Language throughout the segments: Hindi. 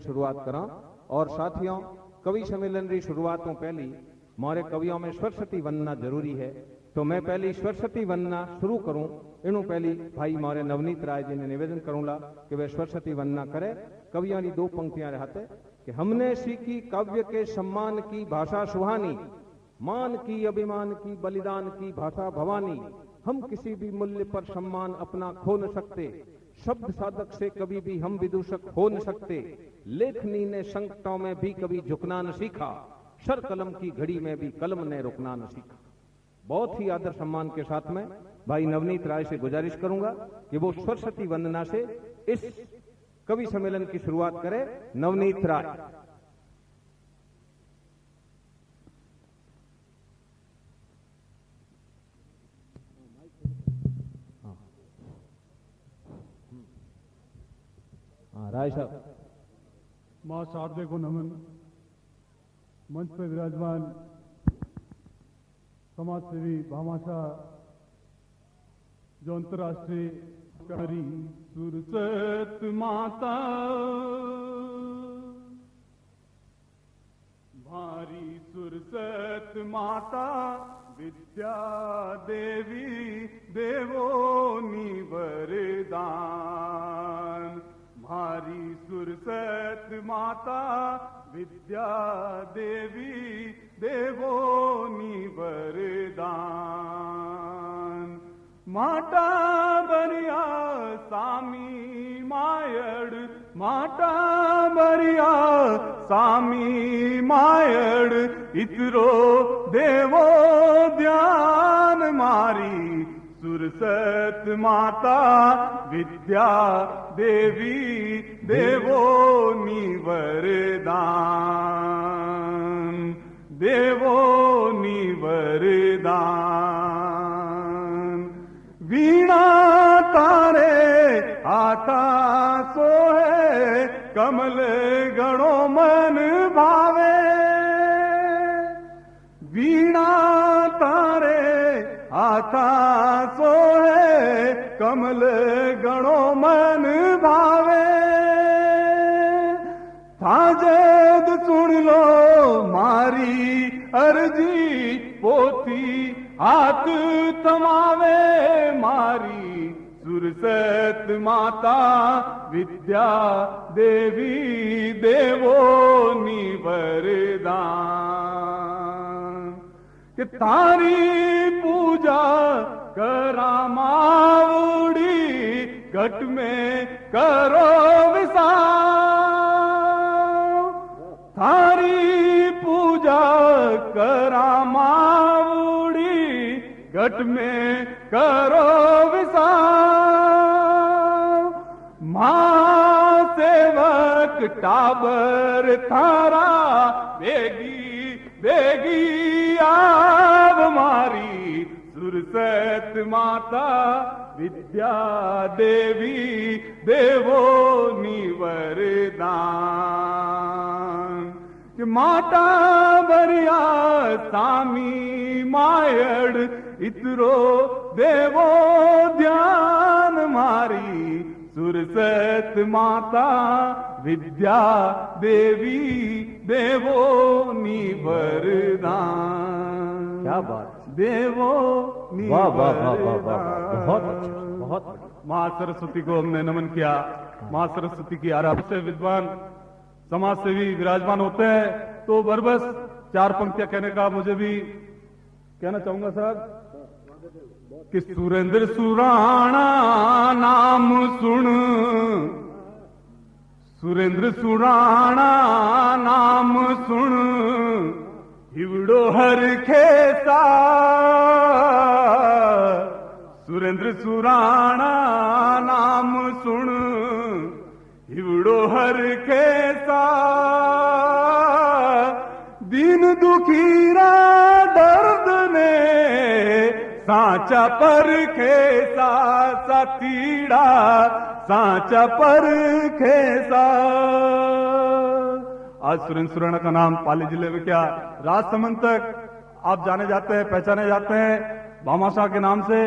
शुरुआत करा। और साथियों, कवि सम्मेलन की शुरुआत तो पहली मारे कवियों में सरस्वती वंदना जरूरी है, तो मैं पहली सरस्वती वंदना शुरू करूं। इनू पहली भाई मारे नवनीत राय जी ने निवेदन करूंगा कि वे सरस्वती वंदना करे। कवियों की दो पंक्तियां रहते कि हमने सीखी काव्य के सम्मान की भाषा सुहानी, मान की अभिमान की बलिदान की भाषा भवानी। हम किसी भी मूल्य पर सम्मान अपना खो न सकते, शब्द साधक से कभी भी हम विदूषक हो न सकते। लेखनी ने संकटों में भी कभी झुकना न सीखा, सर कलम की घड़ी में भी कलम ने रुकना न सीखा। बहुत ही आदर सम्मान के साथ में भाई नवनीत राय से गुजारिश करूंगा कि वो सरस्वती वंदना से इस कवि सम्मेलन की शुरुआत करे। नवनीत राय। राय साहब। मां शारदे को नमन। मंच पर विराजमान समाज सेवी भामाशाह जो अंतर्राष्ट्रीय करी सुरसत माता, भारी सुरसत माता विद्या देवी देवोनी वरदान। भारी सुरसत माता विद्या देवी देवोनी वरदान। माटा बरिया सामी मायड़, माटा बरिया सामी मायड़, इतरो देवो ध्यान। मारी सुरसत माता विद्या देवी देवोनी वरदान, देवोनी वरदान। वीणा तारे आता सोहे, कमल गणो मन भावे। वीणा तारे आता सोहे, कमल गणो मन भावे। थाजद सुन लो मारी अर्जी, पोथी हाथ थमावे। मारी सुरसत माता विद्या देवी देवोनी वरदान। कि तारी पूजा करा मावड़ी, घट में करो विसार। थारी पूजा करा मावड़ी, घट में करो विसार। मां सेवक टाबर थारा बेगी बेगी आव। मारी सुरसत माता विद्या देवी देवोनी वरदान। कि माता बरिया सामी मायड़, इतरो देवो ध्यान। मारी सुरसत माता विद्या देवी देवोनी वरदान। क्या बात, देवो वाह वाह वाह वाह वाह, बहुत अच्छा, बहुत। मां सरस्वती को हमने नमन किया। मां सरस्वती की आराधना से विद्वान समाज सेवी विराजमान होते हैं, तो बरबस चार पंक्तियां कहने का मुझे भी कहना चाहूंगा साहब कि सुरेंद्र सुराणा नाम सुन, सुरेंद्र सुराणा नाम सुन, हिवड़ो हर खेसा। सुरेंद्र सुराणा नाम सुन, हिवड़ो हर खेसा। दीन दुखीरा दर्द ने सांचा पर खेसा। साथीड़ा सांचा पर खेसा। आज सुरेंद्र सुराणा का नाम पाली जिले में क्या राजसमंद तक आप जाने जाते हैं, पहचाने जाते हैं भामाशाह के नाम से।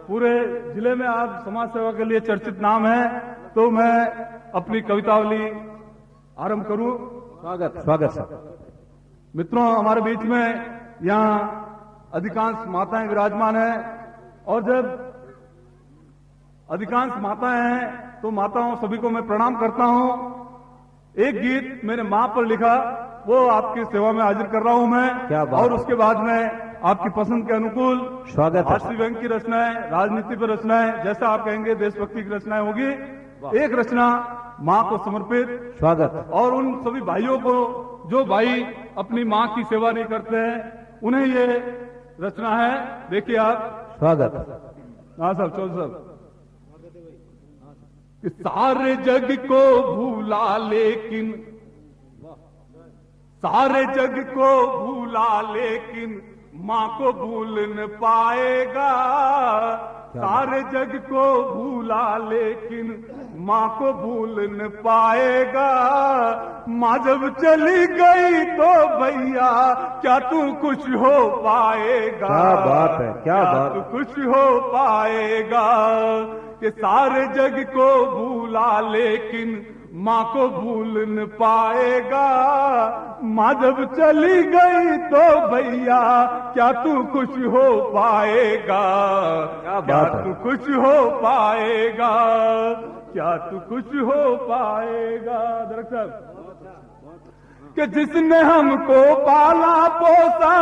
पूरे जिले में आप समाज सेवा के लिए चर्चित नाम है। तो मैं अपनी कवितावली आरंभ करूं। स्वागत स्वागत सर। मित्रों, हमारे बीच में यहाँ अधिकांश माताएं विराजमान हैं और जब अधिकांश माताएं हैं तो माताओं सभी को मैं प्रणाम करता हूं। एक गीत मैंने मां पर लिखा, वो आपकी सेवा में हाजिर कर रहा हूं मैं। क्या बात और है। उसके बाद में आपकी पसंद के अनुकूल स्वागत है। राष्ट्रीय बैंक की रचनाएं, राजनीति पर रचनाएं, जैसा आप कहेंगे देशभक्ति की रचनाएं होगी। एक रचना मां को समर्पित, स्वागत। और और उन सभी भाइयों को जो भाई अपनी मां की सेवा नहीं करते हैं, उन्हें ये रचना है। देखिए आप। स्वागत। हाँ साहब, चौधरी साहब। कि सारे जग को भूला लेकिन, सारे जग को भूला लेकिन मां को भूल न पाएगा। सारे जग को भूला लेकिन मां को भूल न पाएगा। मां जब चली गई तो भैया क्या तू खुश हो पाएगा? क्या बात है, क्या बात। तू खुश हो पाएगा कि सारे जग को भूला लेकिन मां को भूल न पाएगा। मां जब चली गई तो भैया क्या तू खुश हो पाएगा? क्या तू खुश हो पाएगा? क्या तू खुश हो पाएगा? दरअसल साहब, कि जिसने हमको पाला पोसा,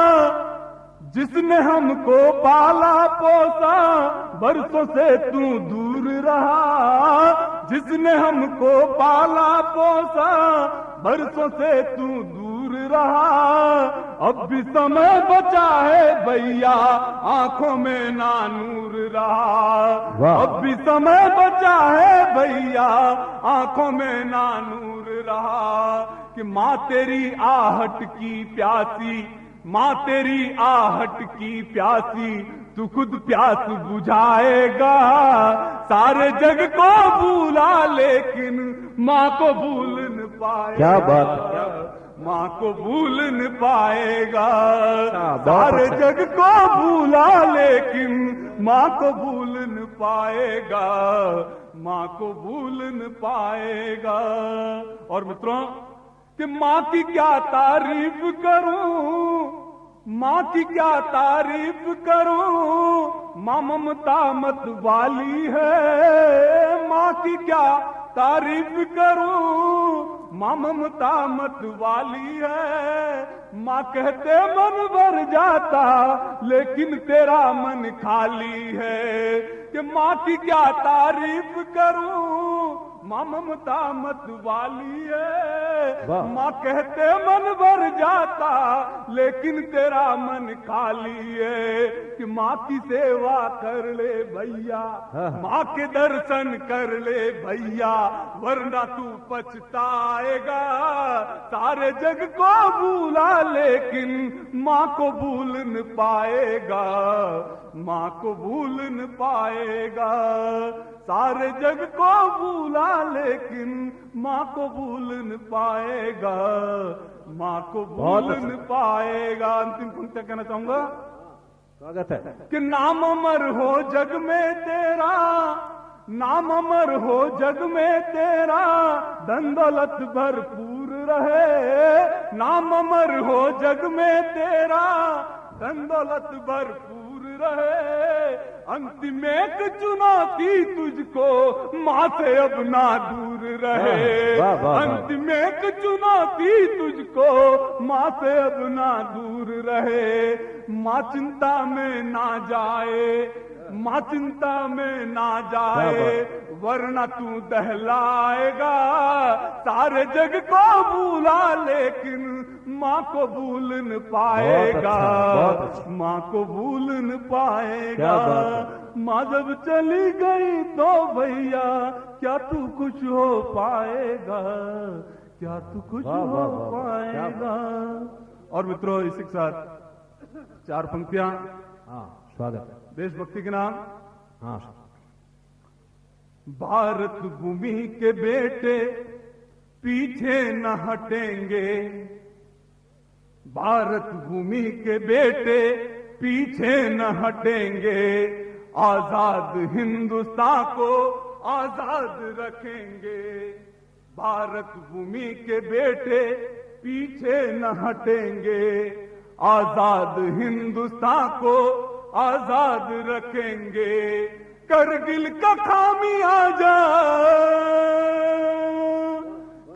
जिसने हमको पाला पोसा, बरसों से तू दूर रहा। जिसने हमको पाला पोसा, बरसों से तू दूर रहा। अब भी समय बचा है भैया, आंखों में ना नूर रहा। अब भी समय बचा है भैया, आंखों में ना नूर रहा। कि माँ तेरी आहट की प्यासी, माँ तेरी आहट की प्यासी, तू खुद प्यास बुझाएगा। सारे जग को भूला लेकिन माँ को भूल न पाएगा। क्या बात। माँ को भूल न पाएगा। बहुत सारे अच्छा। जग को भूला लेकिन माँ को भूल न पाएगा। माँ को भूल न पाएगा। और मित्रों, कि माँ की क्या तारीफ करूं, माँ की क्या तारीफ करूं, माँ ममता मत वाली है। माँ की क्या तारीफ करूं, माँ ममता मत वाली है। माँ कहते मन भर जाता लेकिन तेरा मन खाली है। कि माँ की क्या तारीफ करूं, माँ ममता मत वाली है। माँ कहते मन भर जाता लेकिन तेरा मन खाली है। कि माँ की सेवा कर ले भैया, माँ के दर्शन कर ले भैया, वरना तू पछताएगा। सारे जग को भूला लेकिन माँ को भूल न पाएगा। माँ को भूल न पाएगा। सारे जग को भूला लेकिन माँ को भूल न पाएगा। माँ को भूल न पाएगा। अंतिम पंक्ति कहना चाहूंगा। स्वागत है। कि नाम अमर हो जग में तेरा, नाम अमर हो जग में तेरा, धन दौलत भरपूर रहे। नाम अमर हो जग में तेरा, धन दौलत भरपूर रहे। अंतिम एक चुनौती तुझको, माँ से अब ना दूर रहे। वाह, वाह, वाह। अंतिम एक चुनौती तुझको, माँ से अब ना दूर रहे। माँ चिंता में ना जाए, माँ चिंता में ना जाए, वरना तू दहलाएगा। सारे जग को भूला लेकिन माँ को भूल न पाएगा। बहुत अच्छा। माँ को भूल न पाएगा। क्या बात माँ जब चली गई तो भैया क्या तू खुश हो पाएगा? क्या तू खुश वाह, वाह, हो वाह, वाह, क्या पाएगा? और मित्रों, इसी के साथ चार पंक्तियां हाँ स्वागत है। देशभक्ति के नाम। हाँ। भारत भूमि के बेटे पीछे न हटेंगे, भारत भूमि के बेटे पीछे न हटेंगे। आजाद हिंदुस्तान को आजाद रखेंगे। भारत भूमि के बेटे पीछे न हटेंगे, आजाद हिंदुस्तान को आजाद रखेंगे। करगिल का खामियाजा,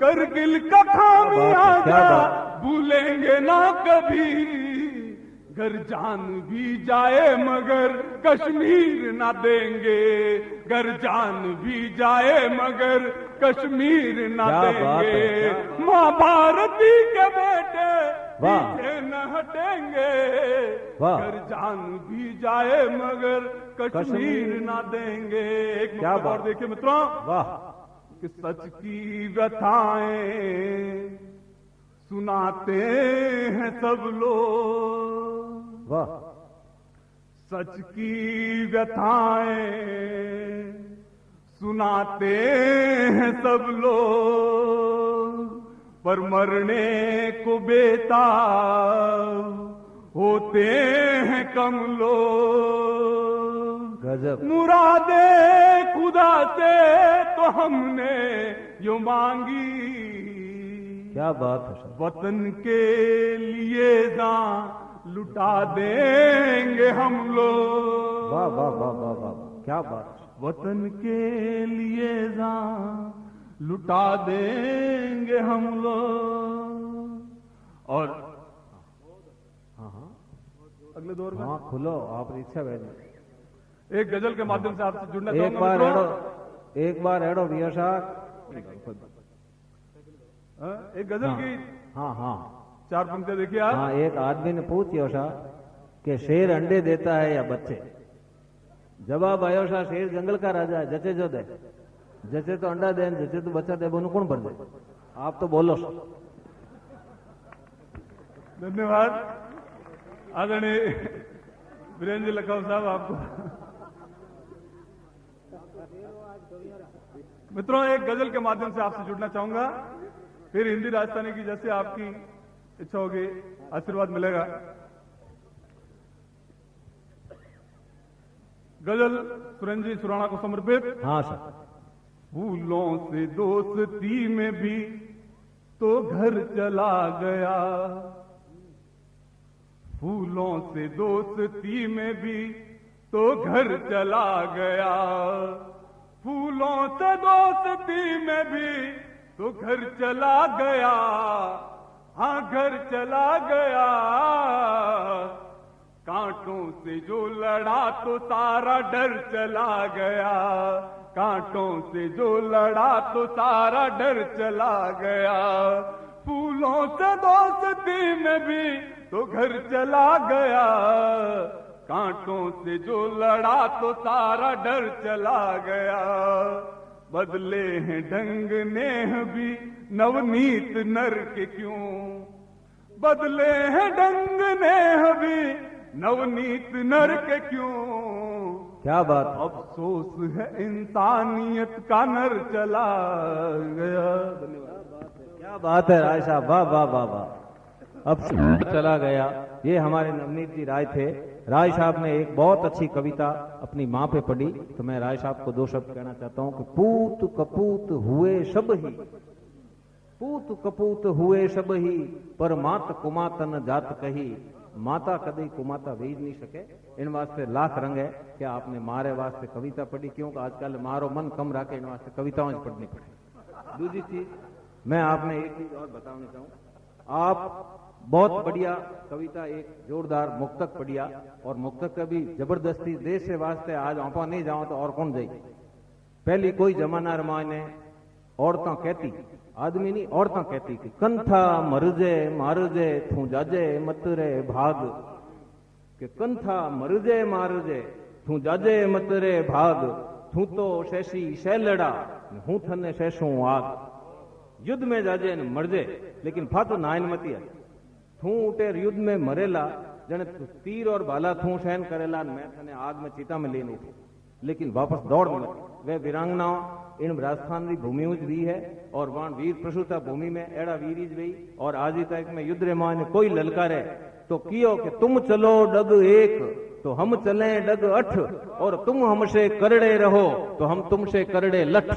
करगिल का खामियाजा भूलेंगे ना कभी। घर जान भी जाए मगर कश्मीर ना देंगे, घर जान भी जाए मगर कश्मीर ना देंगे। माँ भारती के बेटे पीछे न हटेंगे, घर जान भी जाए मगर कश्मीर ना देंगे। एक क्या और देखिए मित्रों, वाह, कि सच की व्यथाएं सुनाते हैं सब लोग, वाह, सच की व्यथाएं सुनाते हैं सब लोग, पर मरने को बेताब होते हैं कम लोग। गजब। मुरादे खुदा से तो हमने यूं मांगी, क्या बात है। वतन के लिए जान लुटा देंगे हम लोग। वाह वाह वाह वाह वाह, क्या बात। वतन के लिए जान लुटा देंगे हम लोग। और अगले दौर में, हाँ खुलो, आप इच्छा भेजें। एक गजल के माध्यम से आपसे जुड़ना चाहूंगा। एक बार एडो वियशा एक गजल की, हाँ हाँ, 4 पंक्तियां देखिए आप। हाँ, एक आदमी ने पूछियो था कि शेर अंडे देता है या बच्चे। जवाब आयो था, शेर जंगल का राजा है, जचे जो दे, जचे तो अंडा दे, जचे तो बच्चा दे, बोनो कौन भर दे। आप तो बोलो। धन्यवाद आदरणीय वीरेंद्र जी लखनऊ साहब, आपको। मित्रों, एक गजल के माध्यम से आपसे जुड़ना चाहूंगा, फिर हिंदी राजस्थानी की जैसे आपकी इच्छा होगी, आशीर्वाद मिलेगा। गजल सुरेंद्र जी सुराणा को समर्पित। हाँ सर। फूलों से दोस्ती में भी तो घर चला गया, फूलों से दोस्ती में भी तो घर चला गया, फूलों से दोस्ती में भी तो घर चला गया, हाँ घर चला गया। कांटों से जो लड़ा तो सारा डर चला गया, कांटों से जो लड़ा तो सारा डर चला गया, फूलों से दोस्ती में भी तो घर चला गया, कांटों से जो लड़ा तो सारा डर चला गया। बदले हैं ढंग नेह भी नवनीत नर के क्यों, बदले हैं ढंग नेह भी नवनीत नर के क्यों। क्या बात। अफसोस है इंसानियत का नर चला गया। क्या बात है राय साहब, वाह वाह वाह वाह। अब चला गया, ये हमारे नवनीत जी राय थे। राय साहब ने एक बहुत अच्छी कविता अपनी माँ पे पढ़ी, तो मैं राय साहब को 2 शब्द कहना चाहता हूँ कि पूत कपूत हुए सब ही, पूत कपूत हुए सब ही, पर मात कुमातन जात कही, माता कदी कुमाता भेज नहीं सके। इन वास्ते लाख रंग है कि आपने मारे वास्ते कविता पढ़ी, क्योंकि आजकल मारो मन कम रखे, इन वास्ते कविताओं पढ़नी पड़े। दूसरी चीज मैं आपने एक चीज और बताना चाहूँ, आप बहुत बढ़िया कविता, एक जोरदार मुक्तक पढ़िया, और मुक्तक का भी जबरदस्ती देश से वास्ते आज आपा नहीं जाओ तो और कौन जाए। पहली कोई जमाना रमाने औरतां कहती, आदमी नहीं औरतां कहती कि कंथा मरजे मारजे थू जाजे मत रे भाग, कि कंथा मरजे मारजे थू जाजे मत रे भाग, थू तो शैशी शैलड़ा हूं थने शैशू आग। युद्ध में जाजे न मरजे लेकिन फातो नाइन मती है, थू उठे युद्ध में मरेला जने तीर और भाला थू सहन करेला, मैं थने आग में चीता में लेनी थी, लेकिन वापस दौड़ में वे वीरांगनाओं इन राजस्थान की भूमि भी है, और वहां वीर प्रसूता भूमि में एड़ा वीरीज भी, और आज ही तक में युद्ध रे मान कोई ललकारे तो कियो कि तुम चलो डग 1 तो हम चले डग 8, और तुम हमसे करड़े रहो तो हम तुमसे करड़े लठ।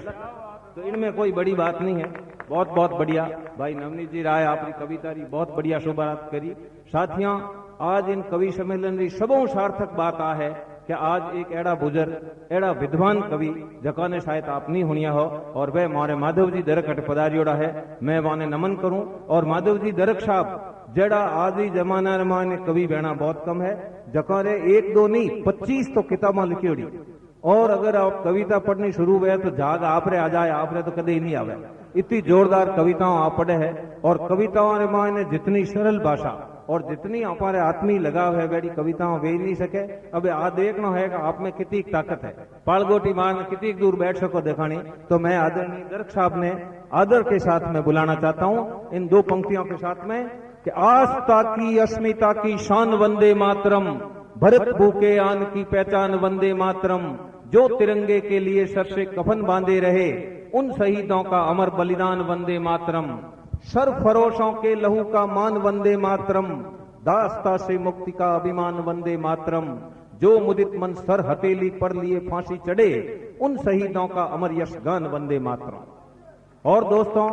तो इनमें कोई बड़ी बात नहीं है। बहुत बहुत बढ़िया भाई नवनीत जी राय आपकी कविता री बहुत बढ़िया शुभारंभ करी। साथियों आज इन कवि सम्मेलन री सबों सार्थक बात आ है कि आज एक एड़ा बुजुर्ग एड़ा विद्वान कवि जका ने शायद आप नहीं हुनिया हो और वह मारे माधव जी दरक हट पधारियोड़ा है। मैं वाने नमन करूं और माधव जी दरक साहब जड़ा आज ही जमाना माने कवि बहना बहुत कम है जका ने 1 2 नहीं 25 तो किताबा लिखी और अगर आप कविता पढ़नी शुरू हुए तो जाग आप रे आ जाए आप रे तो कदे ही नहीं आवे। इतनी जोरदार कविताओं आप पढ़े है और कविताओं रे माने जितनी सरल भाषा और जितनी हमारे आत्मीय लगाव है बेड़ी कविताओं वे नहीं सके। अब आ देखना है कि आप में कितनी ताकत है पालगोटी मार में कितनी दूर बैठ सको दिखानी। तो मैं आदरणीय दरक साहब ने आदर के साथ में बुलाना चाहता हूं इन 2 पंक्तियों के साथ में कि आस्था की अस्मिता की शान वंदे मातरम भरत भूखे आन की पहचान वंदे मातरम जो तिरंगे के लिए सर से कफन बांधे रहे उन शहीदों का अमर बलिदान वंदे मातरम सरफरोशों के लहू का मान वंदे मातरम दास्ता से मुक्ति का अभिमान वंदे मातरम जो मुदित मन सर हथेली पर लिए फांसी चढ़े उन शहीदों का अमर यश गान वंदे मातरम। और दोस्तों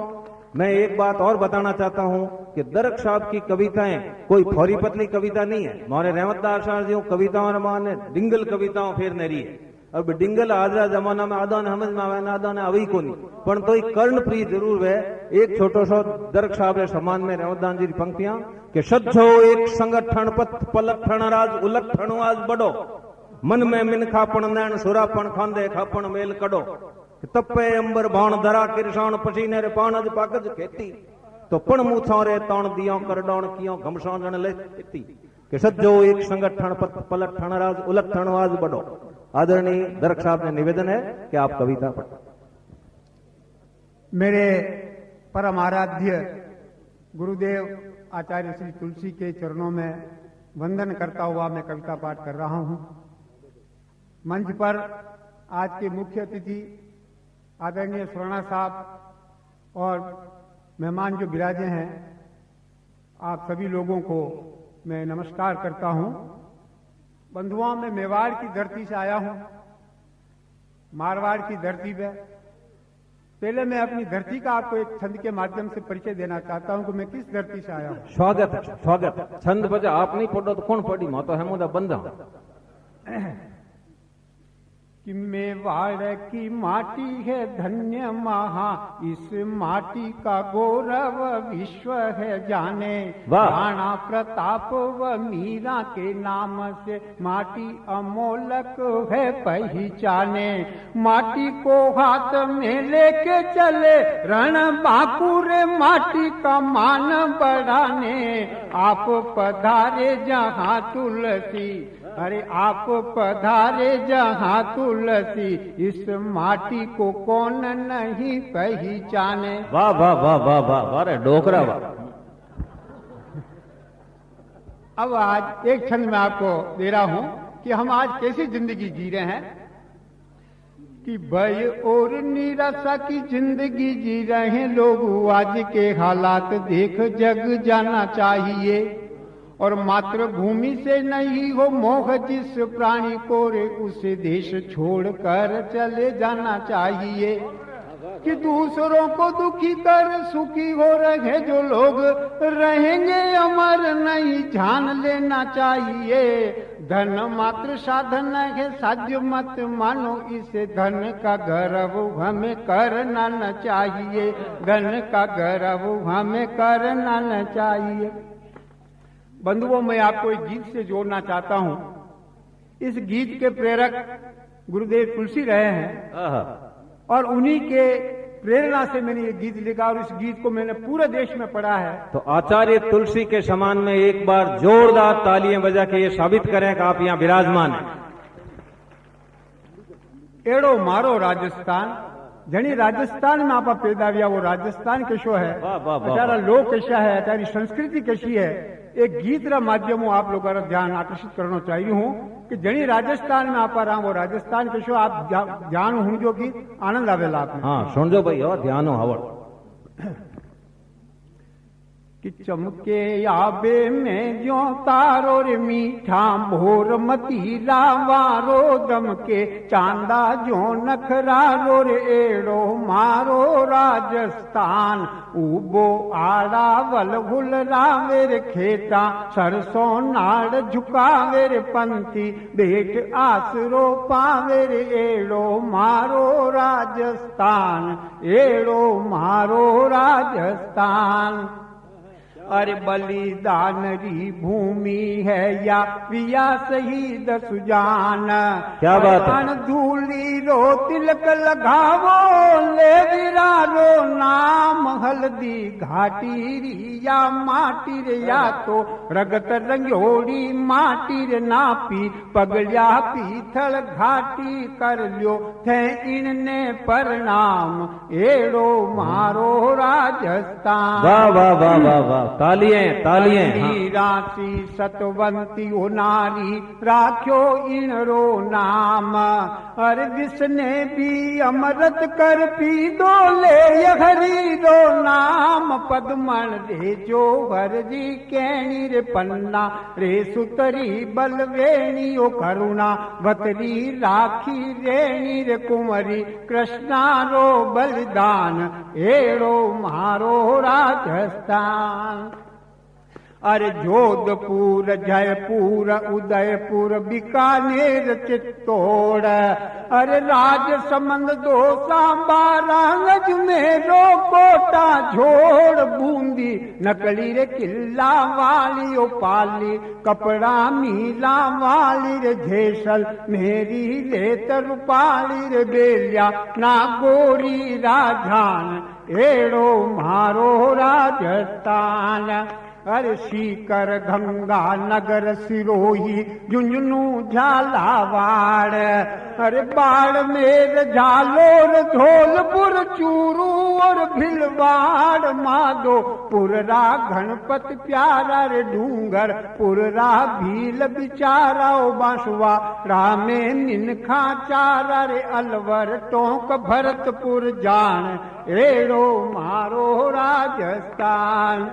मैं एक बात और बताना चाहता हूं कि दरक साहब की कविताएं कोई फोरी पतली कविता नहीं है। मोरे रहमतदार साहब जी कविताओं माने डिंगल कविताओं फेर नहीं है। अब डिंगल आज जमाना में आदा ने समझ में आवे ना आदा ने अवी को नहीं पण तो कर्णप्रिय जरूर है। एक छोटो सो दरक साहब रे समान में रहमतदान जी की पंक्तियां कि सज्जो एक संगठन पथ पलठण राज उलठण आज बड़ो मन में मिनखापण नैन सुरापण खांदे खापण मेल कड़ो तपे अंबर भाण धरा किरसाण पसीने रे पाणज पाकज खेती तो पण मूछों रे तौण दियो करडौण कियो घमसांजण ले खेती कि सज्जो एक संगठन पथ पलठण राज उलठण आज बड़ो। आदरणीय दरक साहब ने निवेदन है कि आप कविता पढ़ें। मेरे परम आराध्य गुरुदेव आचार्य श्री तुलसी के चरणों में वंदन करता हुआ मैं कविता पाठ कर रहा हूं। मंच पर आज के मुख्य अतिथि आदरणीय स्वर्णा साहब और मेहमान जो विराजे हैं आप सभी लोगों को मैं नमस्कार करता हूं। बंधुओं में मेवाड़ की धरती से आया हूं, मारवाड़ की धरती पे। पहले मैं अपनी धरती का आपको एक छंद के माध्यम से परिचय देना चाहता हूं कि मैं किस धरती से आया हूं। स्वागत है स्वागत। छंद बजा आप नहीं पढ़ो तो कौन पढ़ी मैं तो है मुदा बंदा कि मेवाड़ की माटी है धन्य महा इस माटी का गौरव विश्व है जाने राणा प्रताप व मीरा के नाम से माटी अमोलक है पहचाने। माटी को हाथ में लेके चले रण बांकुरे माटी का मान बढ़ाने। आप पधारे जहां तुलसी अरे आप पधारे जहां तुलसी इस माटी को कौन नहीं पहचाने। वाह वाह वाह वाह वाह अरे डोकरा वाह। अब आज एक क्षण में आपको दे रहा हूं कि हम आज कैसी जिंदगी जी रहे हैं कि भय और निराशा की जिंदगी जी रहे हैं लोग। आज के हालात देख जग जाना चाहिए और मातृभूमि से नहीं हो मोह जिस प्राणी को रे उसे देश छोड़कर चले जाना चाहिए। कि दूसरों को दुखी कर सुखी हो रहे जो लोग रहेंगे अमर नहीं जान लेना चाहिए। धन मात्र साधन है साध्य मत मानो इसे धन का गर्व हमें करना न चाहिए। धन का गर्व हमें करना न चाहिए। बंधुओं मैं आपको एक गीत से जोड़ना चाहता हूं। इस गीत के प्रेरक गुरुदेव तुलसी रहे हैं और उन्हीं के प्रेरणा से मैंने ये गीत लिखा और इस गीत को मैंने पूरे देश में पढ़ा है। तो आचार्य तुलसी के समान में एक बार जोरदार तालियां बजा के ये साबित करें कि आप यहां विराजमान हैं। एड़ो मारो राजस्थान जनी राजस्थान में आप पैदा हुआ वो राजस्थान कैसो है अचारा लोग कैसा है अचारी संस्कृति कैसी है। एक गीत रा माध्यम आप लोगों का ध्यान आकर्षित करना चाहिए हूँ कि जनी राजस्थान में आप रहा वो राजस्थान कैसो आप ध्यान हूँ जो गीत आनंद आवेला आप। हाँ सुन जो भाई और ध्यान हो हवड़ कि चमके आबे में जो तारो रे मीठा मोर मतीरा वारो दमके चांदा जो नखरा रो रे एड़ो मारो राजस्थान उबो आड़ा वल गुल रावेर खेता सरसों नाड़ झुकावेर पंथी बेट आसरो पावेर एड़ो मारो राजस्थान एड़ो मारो राजस्थान। अरे बलिदान री भूमि है या पिया शहीद सुजान क्या बात है। धूली रो तिलक लगावो ले विरारो नाम हल्दी घाटी री या माटी रे या तो रगत रंगोड़ी माटी रे नापी पगलिया पीथल घाटी कर लियो थे इनने प्रणाम एड़ो मारो राजस्थान। वाह वाह वाह वाह वाह, तालियां तालियां। राशि सतवंती ओ नारी राख्यो इनरो नाम अरे जिसने भी अमृत कर पी दो ले हरि दो नाम पद्मन रे जो हर जी कैणी रे पन्ना रे सुतरी बलवेणी ओ करुणा वतरी राखी रेणी रे कुंवरी कृष्णा रो बलिदान एड़ो मारो राजस्थान। अरे जोधपुर जयपुर उदयपुर बीकानेर चित्तौड़ अरे राजसमंद दो सांबा रांगज में रो कोटा झोड़ बूंदी नकली रे किला वाली ओ पाली कपड़ा मीला वाली रे झेसल मेरी ले तरुपाली रे बेलिया नागौरी राजान एड़ो मारो राजस्थान। अरे सीकर गंगा नगर सिरोही झुंझुनू झालावाड़ अरे बाड़मेर झालोर धौलपुर चूरू और भिलवाड़ माधोपुर रा गणपति प्यारा रे डूंगर पुररा भील बिचारा ओ बांसुआ रामे निनखा चारा रे अलवर टोंक भरतपुर जान एड़ो मारो राजस्थान।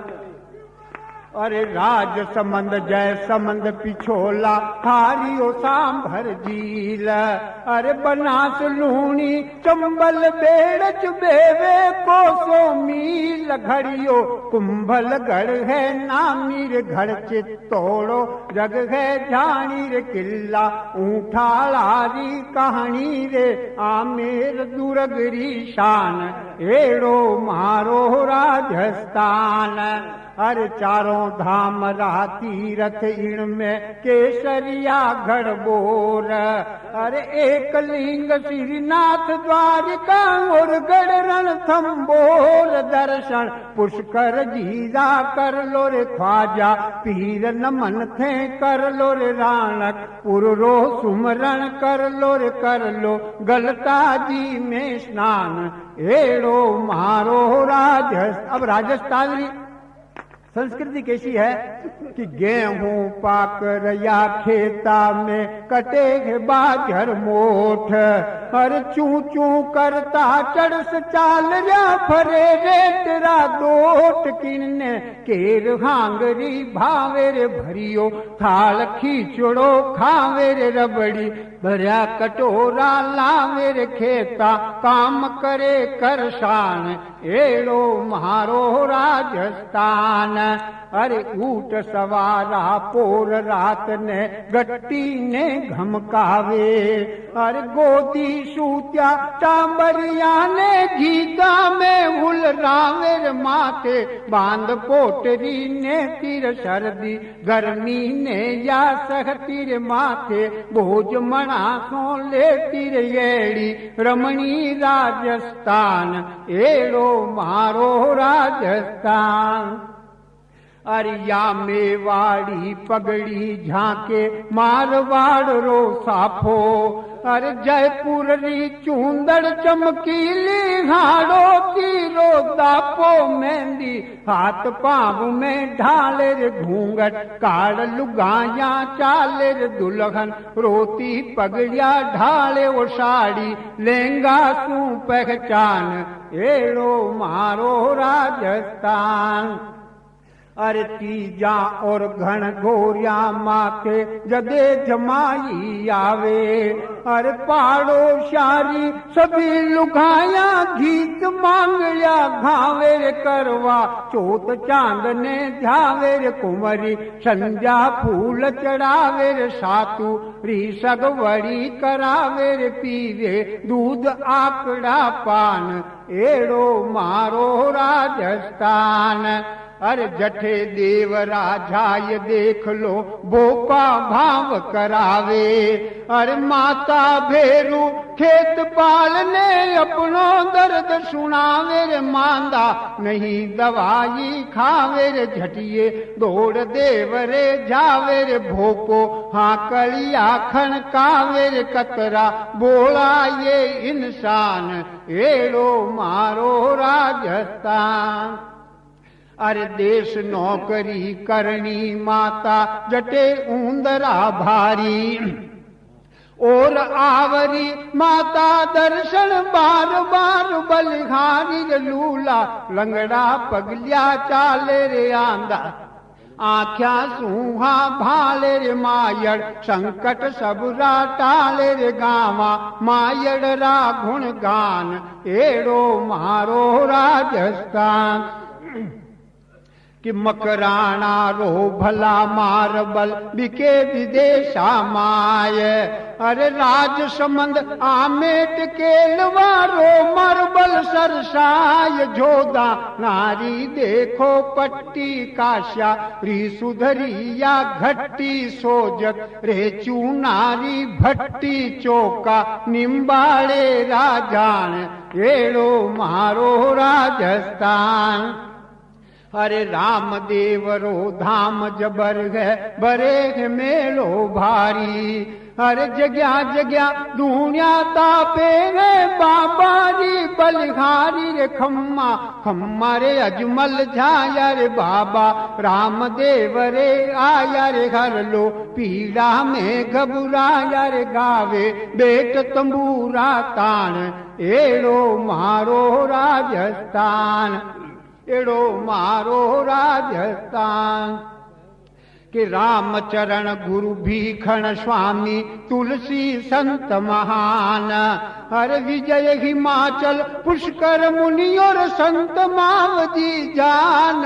अरे राजसमंद जय समंद पिछोला हारियो सांभर झील अरे बनास लूणी चंबल बेड़च बेवे कोसो मील घड़ियो कुंभल गढ़ है नामी रे घड़ चित्तौड़ो जग है झाणी रे किला ऊठालारी कहानी रे आमेर दुर्गरी शान एड़ो मारो राजस्थान। अरे चारों धाम रा तीरथ इण में केसरिया गढ़बोर अरे एक लिंग श्रीनाथ द्वारिका और गढ़ रणथंबोर दर्शन पुष्कर जीरा कर लो रे ख्वाजा पीर नमन थे कर लो रे राणक पुरो सुमरण कर लो गलता जी में स्नान एड़ो मारो राजस्थान। अब राजस्थान संस्कृति कैसी है कि गेहूं पाकर या खेता में कटे बाजर मोठ हर चू चू करता चढ़स चाल या फरे रेतरा दोट किन्ने केर हांगरी भावे रे भरियो थाल खींचड़ो खावे रे रबड़ी भरिया कटोरा लावे रे खेता काम करे करसान एड़ो मारो राजस्थान। अरे ऊट सवारा पोर रात ने गट्टी ने घमकावे अरे गोदी सूत्या चांबरिया ने गीता में हुल रावेर माथे बांध पोटरी ने तीर सर्दी गर्मी ने या सहतीर माथे भोज मणा सो ले तीर येड़ी रमणी राजस्थान एड़ो मारो राजस्थान। अरिया मेवाड़ी पगड़ी झांके मारवाड़ रो साफो अरे जयपुर री चूंदड़ चमकीली घाड़ो की रो दापो मेहंदी हाथ पाँव में ढाले रे घूंघट काड़ लुगाया चाले रे दुल्हन रोती पगड़िया ढाले वो साड़ी लहंगा सू पहचान एड़ो मारो राजस्थान। अरे तीजा और घन गोरिया माँ के जदे जमाई आवे। अरे पाड़ो शारी सभी लुगाया गीत मांगलिया घावे रे करवा चौथ चांद ने ध्यावे रे कुंवरी संध्या फूल चढ़ावे रे सातु री सगवड़ी करावे रे पीवे दूध आकड़ा पान एड़ो मारो राजस्थान। अरे जठे देव राजा ये देख लो बोपा भाव करावे। अरे माता भेरू खेत पालने अपनो दर्द सुनावे रे मांदा नहीं दवाई खावे रे झटिए दौड़ देव रे जावे रे भोपो हाँ कलिया खनकावे रे कतरा बोला ये इंसान एड़ो मारो राजस्थान। अरे देश नौकरी करनी माता जटे ऊंदरा भारी और आवरी माता दर्शन बार बार बलिहारी लूला लंगड़ा पगलिया चाले रे आंदा आख्या सूहा भाले रे मायड़ संकट सबरा टाले रे गावा मायड़ रा गुण गान एड़ो मारो राजस्थान। कि मकराना रो भला मारबल बिके विदेशा माय। अरे राज संबंध आमेट केलवारो मरबल सरसाय जोदा नारी देखो पट्टी काश्या री सुधरिया घट्टी सोजत रे चूनारी भट्टी चौका निम्बाड़े राजान एड़ो मारो राजस्थान। अरे रामदेव रो धाम जबर है बरे मेलो भारी। अरे जग्या जग्या दुनिया तापे रे बाबा जी बलिहारी रे खम्मा खम्मा रे अजमल झाया रे बाबा रामदेव रे आया रे हर लो पीड़ा में घबराया रे गावे बेट तंबूरा तान एड़ो मारो राजस्थान एड़ो मारो राजस्थान। कि रामचरण गुरु भीखण स्वामी तुलसी संत महान। हर विजय हिमाचल पुष्कर मुनि और संत मावजी जान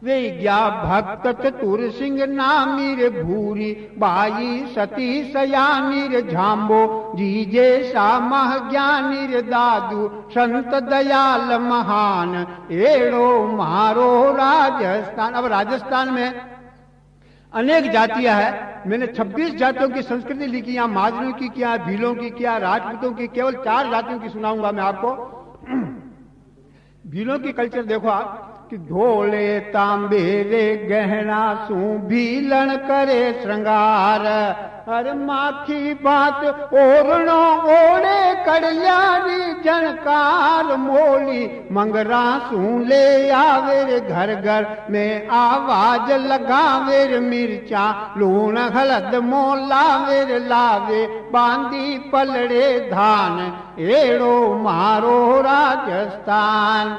वे क्या भक्त चतुर सिंह नामी रे भूरी बाई सती सयानी रे झांबो जीजे सामह ज्ञानी रे दादू संत दयाल महान एड़ो मारो राजस्थान। अब राजस्थान में अनेक जातियां हैं। मैंने 26 जातियों की संस्कृति लिखी, यहाँ महाजनों की क्या, भीलों की क्या, राजपूतों की, केवल 4 जातियों की सुनाऊंगा मैं आपको। भीलों की कल्चर देखो आप कि धोले तांबे रे गहना सू भीलन करे श्रृंगार। अरे माखी बात ओरणो ओढ़े कड़ियारी जनकार मोली मंगरा सू ले आवे रे घर घर में आवाज लगावे रे मिर्चा लूण हलद मोलावे रे लावे बांदी पलड़े धान एड़ो मारो राजस्थान।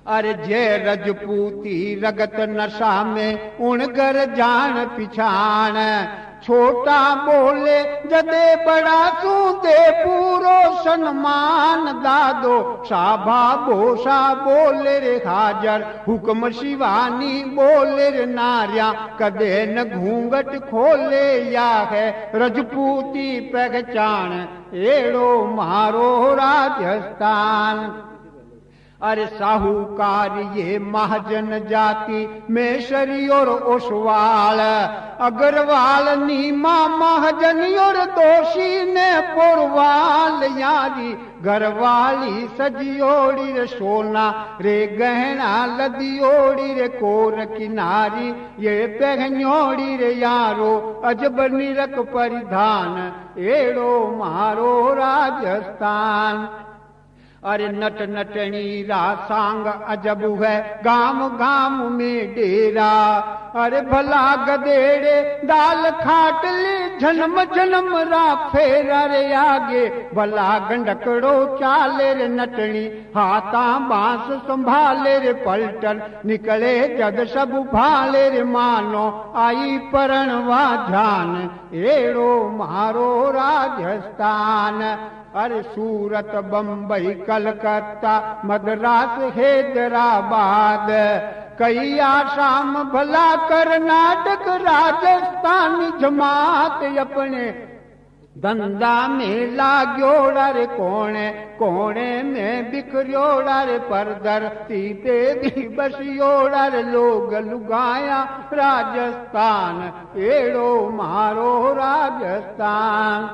अरे जय रजपूती रगत नशा में उणगर जान पिछाण छोटा बोले जदे बड़ा तू दे पूरो सन्मान दादो साभा बोसा बोले रे हाजर हुक्म शिवानी बोले रे नारिया कदे न घूंघट खोले या है रजपूती पहचान एड़ो मारो राजस्थान। अरे साहूकार ये महाजन जाति मेशरी और ओसवाल अग्रवाल नीमा महाजनी और दोषी ने पुरवाल यारी घरवाली सजियोड़ी रे सोना रे गहना लदियोड़ी रे कोर किनारी ये पहनोड़ी रे यारो अजब निरक परिधान एड़ो मारो राजस्थान। अरे नट नटनी रासांग अजब है गांव गांव में डेरा। अरे भला गदेड़े दाल खाटली जन्म जन्म रा फेर। अरे आगे भला गंडकड़ो चाले रे नटनी हाथा बांस संभाले रे पलटन। निकले जग सब भाले रे मानो आई परणवा जान एड़ो मारो राजस्थान। अरे सूरत बंबई कलकत्ता मद्रास हैदराबाद कई आसाम भला कर्नाटक राजस्थान जमात अपने धंधा में लाग्योड़ा रे कोने कोने में बिखरियोड़ा रे पर धरती पे भी बसियोड़ा रे लोग लुगाया राजस्थान एड़ो मारो राजस्थान।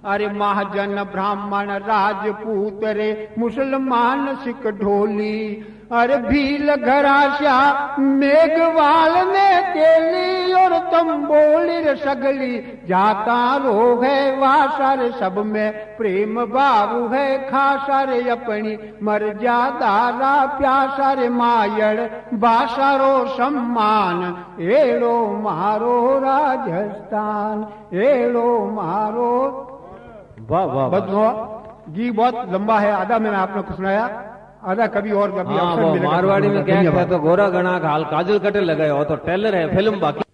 अरे महाजन ब्राह्मण राजपूत रे मुसलमान सिख ढोली। अरे भील घराशा मेघवाल में केली और तंबोली रे सगली। जाता रोग है वासा रे सब में प्रेम बाबू है खासा रे अपनी मर्यादा रा प्यासा रे मायड़ बासारो सम्मान एड़ो मारो राजस्थान एड़ो मारो। वाह वाह बदलो जी बहुत लंबा है, आधा मैंने आपने सुनाया, आधा कभी और कभी हाँ, वो मारवाड़ी में क्या कहते तो गोरा गणा हाल काजल कटे लगाए हो तो टेलर है फिल्म बाकी